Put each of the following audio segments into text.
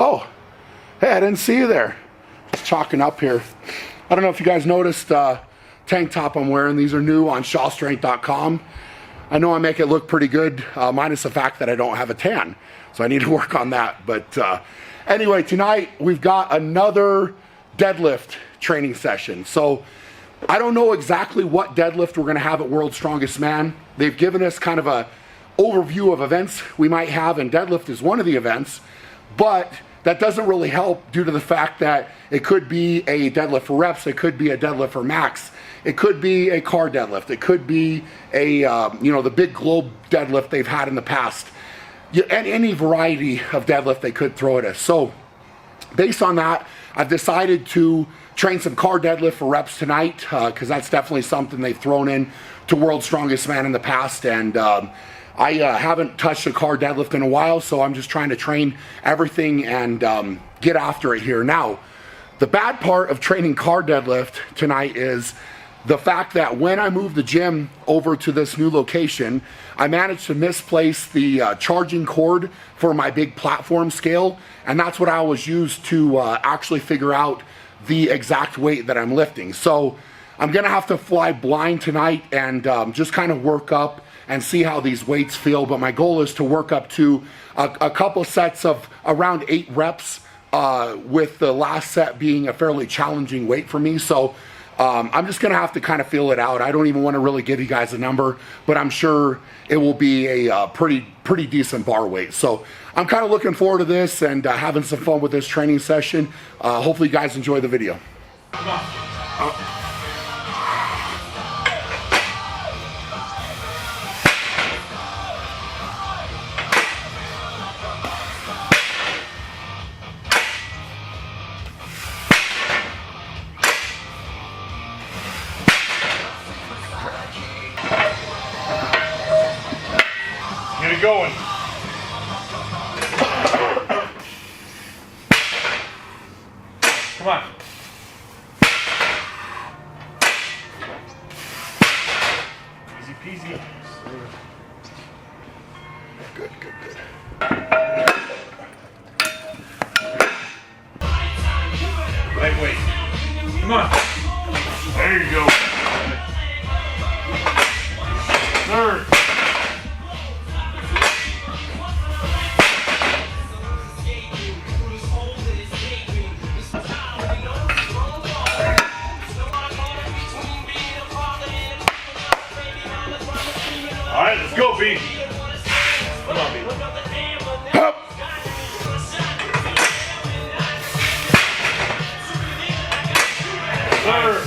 Oh, hey, I didn't see you there. Just chalking up here. I don't know if you guys noticed tank top I'm wearing. These are new on shawstrength.com. I know I make it look pretty good, minus the fact that I don't have a tan. So I need to work on that. But anyway, tonight we've got another deadlift training session. So I don't know exactly what deadlift we're gonna have at World's Strongest Man. They've given us kind of a overview of events we might have, and deadlift is one of the events, but that doesn't really help due to the fact that it could be a deadlift for reps, it could be a deadlift for max, it could be a car deadlift, it could be a the big globe deadlift they've had in the past, and any variety of deadlift they could throw at us. So based on that, I've decided to train some car deadlift for reps tonight, because that's definitely something they've thrown in to World's Strongest Man in the past, and I haven't touched a car deadlift in a while, so I'm just trying to train everything and get after it here. Now, the bad part of training car deadlift tonight is the fact that when I moved the gym over to this new location, I managed to misplace the charging cord for my big platform scale, and that's what I always use to actually figure out the exact weight that I'm lifting. So I'm gonna have to fly blind tonight and just kind of work up and see how these weights feel, but my goal is to work up to a couple sets of around 8 reps, with the last set being a fairly challenging weight for me. So I'm just gonna have to kind of feel it out. I don't even want to really give you guys a number, but I'm sure it will be a pretty decent bar weight. So I'm kind of looking forward to this and having some fun with this training session. Hopefully you guys enjoy the video. Come on. Get it going. Come on. Easy peasy. Good. Lightweight. Come on. There you go. Third. All right, let's go, B. Come on, B. Up. Third.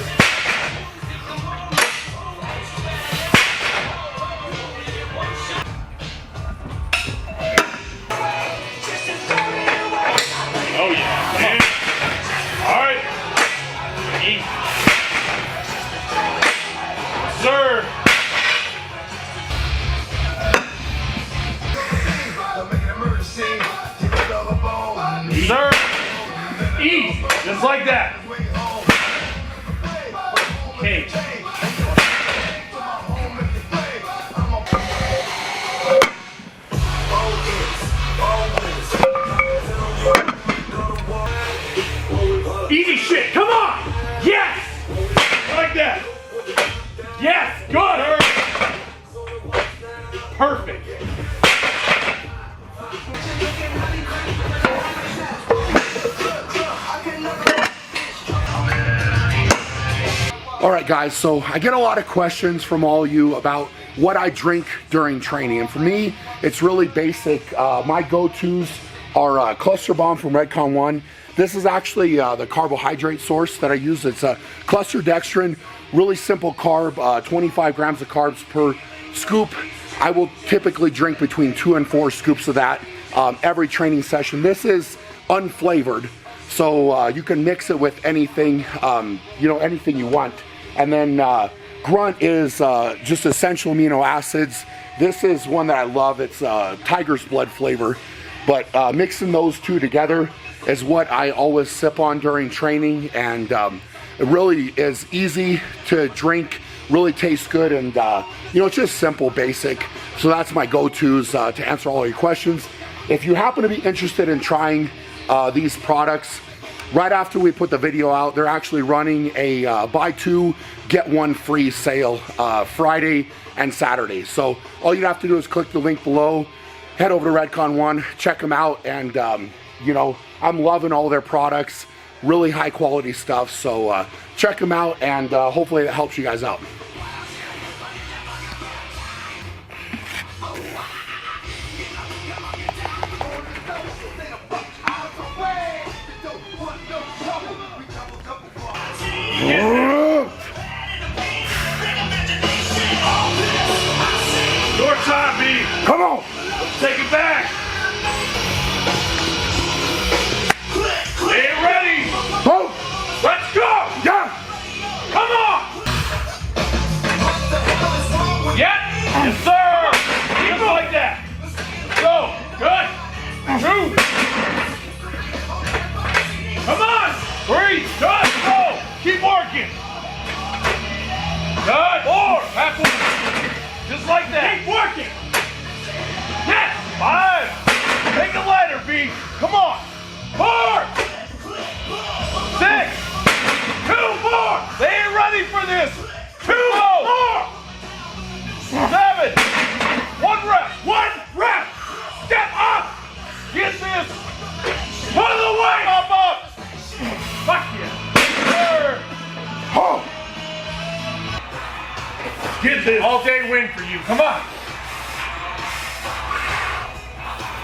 Oh yeah, man. All right. Eat. Sir. Sir, eat, just like that. Okay. Easy shit, come on! Yes! Like that. Yes, good! Perfect. All right, guys, so I get a lot of questions from all you about what I drink during training, and for me, it's really basic. My go-tos are Cluster Bomb from Redcon 1. This is actually the carbohydrate source that I use. It's a cluster dextrin, really simple carb, 25 grams of carbs per scoop. I will typically drink between 2 and 4 scoops of that every training session. This is unflavored, so you can mix it with anything, anything you want. And then Grunt is just essential amino acids. This is one that I love. It's tiger's blood flavor. But mixing those two together is what I always sip on during training, and it really is easy to drink, really tastes good, and it's just simple, basic. So that's my go-tos to answer all your questions. If you happen to be interested in trying these products. Right after we put the video out, they're actually running a buy two, get one free sale Friday and Saturday. So all you have to do is click the link below, head over to Redcon One, check them out, and you know, I'm loving all their products, really high quality stuff. So check them out, and hopefully that helps you guys out. Your time, B. Come on. Take it back. Get ready. Boom. Let's go. Yeah. Come on. Yep. Yes, sir. Just like that. Go. Good. 2. Come on. 3. Good. Go. Keep working. Good. 4. Halfway. Just like that. Keep working. Yes. 5. Take the ladder, B. Come on. 4. 6. 2 more. They ain't ready for this. 2 more. 7. 1 rep. 1 rep. Step up. Get this. Put it away. Up. Fuck yeah. Third. Oh. Get this. All day win for you. Come on.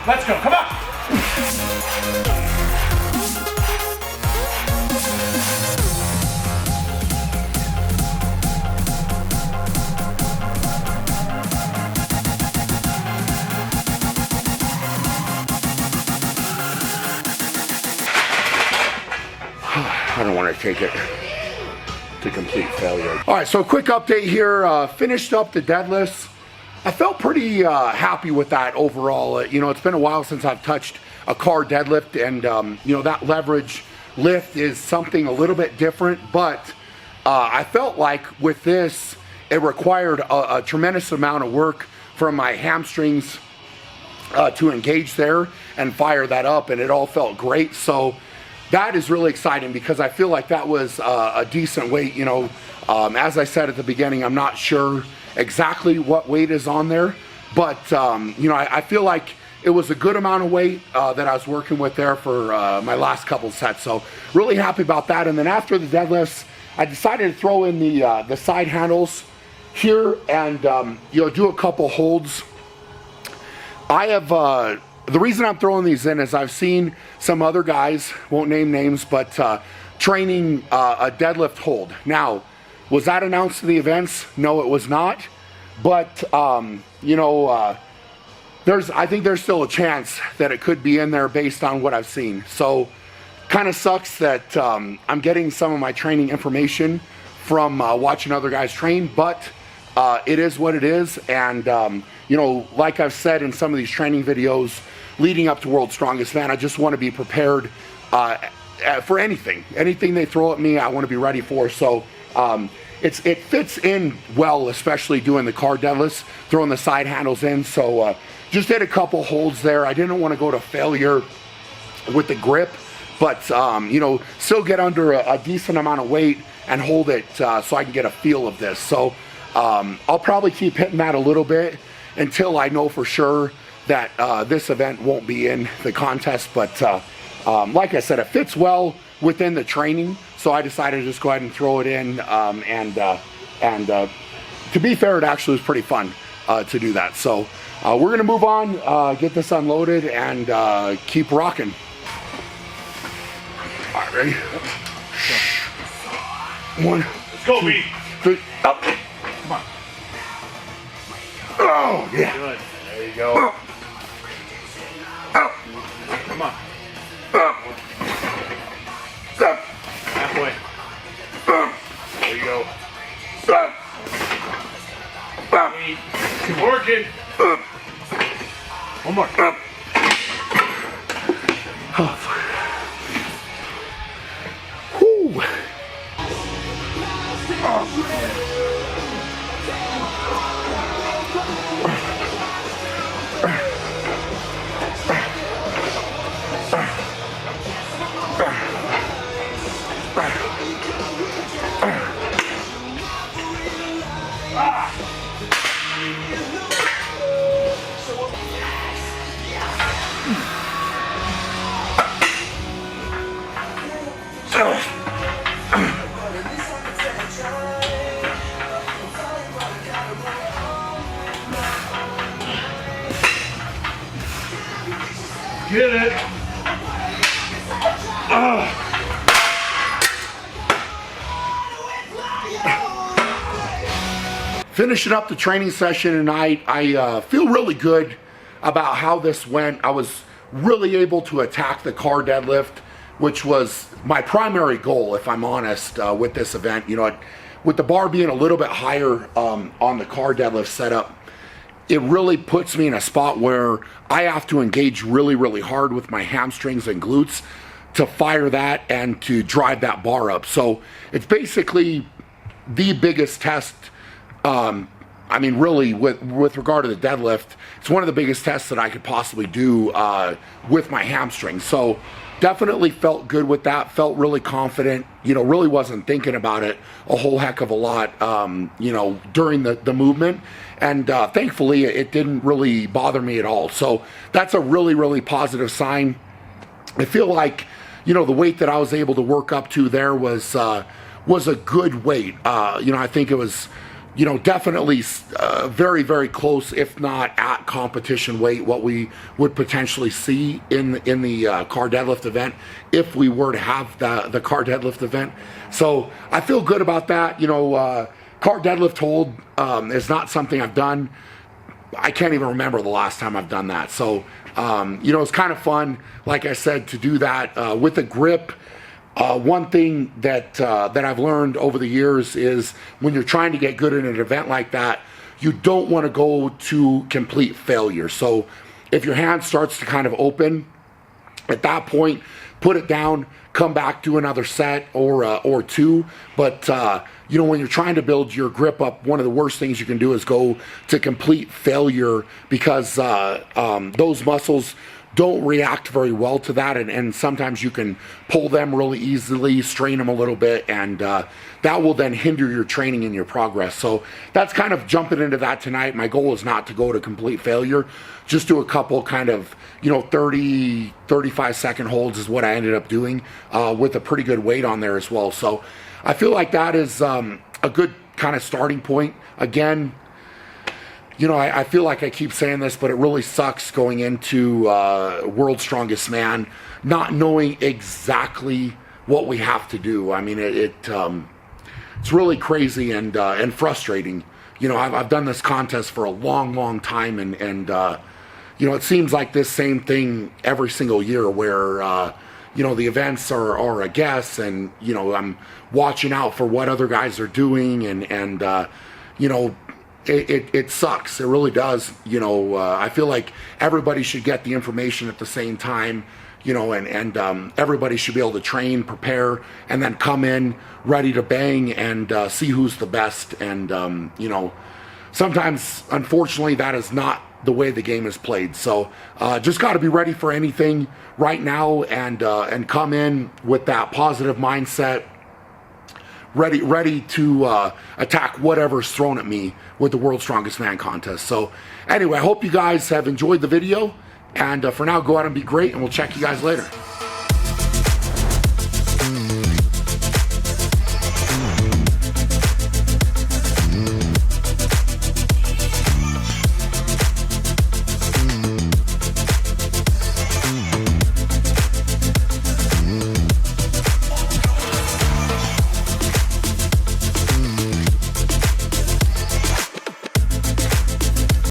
Let's go. Come on. I don't want to take it to complete failure. All right, so quick update here. Finished up the deadlifts. I felt pretty happy with that overall. You know, it's been a while since I've touched a car deadlift, and you know, that leverage lift is something a little bit different, but I felt like with this, it required a tremendous amount of work from my hamstrings to engage there and fire that up, and it all felt great. So that is really exciting because I feel like that was a decent weight. You know, as I said at the beginning, I'm not sure exactly what weight is on there, but you know, I feel like it was a good amount of weight that I was working with there for my last couple sets. So really happy about that. And then after the deadlifts, I decided to throw in the side handles here and you know, do a couple holds. I have the reason I'm throwing these in is I've seen some other guys, won't name names, but training a deadlift hold. Now, was that announced to the events? No, it was not. But you know, I think there's still a chance that it could be in there based on what I've seen. So, kind of sucks that I'm getting some of my training information from watching other guys train, but it is what it is. And you know, like I've said in some of these training videos leading up to World's Strongest Man, I just want to be prepared for anything they throw at me. I want to be ready for. So it fits in well, especially doing the car deadlifts, throwing the side handles in. So just did a couple holds there. I didn't want to go to failure with the grip, but you know, still get under a decent amount of weight and hold it so I can get a feel of this. So I'll probably keep hitting that a little bit until I know for sure that this event won't be in the contest. But like I said, it fits well within the training, so I decided to just go ahead and throw it in. And to be fair, it actually was pretty fun to do that. So we're gonna move on, get this unloaded, and keep rocking. All right, ready? One, Let's go, B. 3, up. Come on. Oh, yeah. Good. There you go. Up. Come on. Up. Up. Halfway. Up. There you go. Up. Up. Keep working. Up. One more. Up. Whew. Get it. Finishing up the training session tonight, I feel really good about how this went. I was really able to attack the car deadlift, which was my primary goal, if I'm honest, with this event. You know, with the bar being a little bit higher on the car deadlift setup, it really puts me in a spot where I have to engage really, really hard with my hamstrings and glutes to fire that and to drive that bar up. So it's basically the biggest test. I mean, really, with regard to the deadlift, it's one of the biggest tests that I could possibly do with my hamstrings. So definitely felt good with that, felt really confident, you know, really wasn't thinking about it a whole heck of a lot, you know, during the movement. And thankfully, it didn't really bother me at all. So that's a really, really positive sign. I feel like, you know, the weight that I was able to work up to there was a good weight. You know, I think it was, you know, definitely very, very close, if not at competition weight, what we would potentially see in the car deadlift event if we were to have the car deadlift event. So I feel good about that. You know, car deadlift hold is not something I've done. I can't even remember the last time I've done that. So, you know, it's kind of fun, like I said, to do that with a grip. One thing that I've learned over the years is when you're trying to get good at an event like that, you don't want to go to complete failure. So if your hand starts to kind of open, at that point, put it down, come back to another set or two. But you know, when you're trying to build your grip up, one of the worst things you can do is go to complete failure, because those muscles don't react very well to that, and sometimes you can pull them really easily, strain them a little bit, and that will then hinder your training and your progress. So that's kind of jumping into that tonight. My goal is not to go to complete failure, just do a couple kind of, you know, 35 second holds is what I ended up doing with a pretty good weight on there as well. So I feel like that is a good kind of starting point. Again, you know, I feel like I keep saying this, but it really sucks going into World's Strongest Man, not knowing exactly what we have to do. I mean, it's really crazy and frustrating. You know, I've done this contest for a long, long time, and you know, it seems like this same thing every single year, where you know, the events are a guess, and you know, I'm watching out for what other guys are doing, and you know, it sucks. It really does. You know, I feel like everybody should get the information at the same time, you know, and everybody should be able to train, prepare, and then come in ready to bang and see who's the best. And, you know, sometimes, unfortunately, that is not the way the game is played. So just got to be ready for anything right now, and come in with that positive mindset, ready to attack whatever's thrown at me with the World's Strongest Man contest. So anyway, I hope you guys have enjoyed the video, and for now, go out and be great, and we'll check you guys later.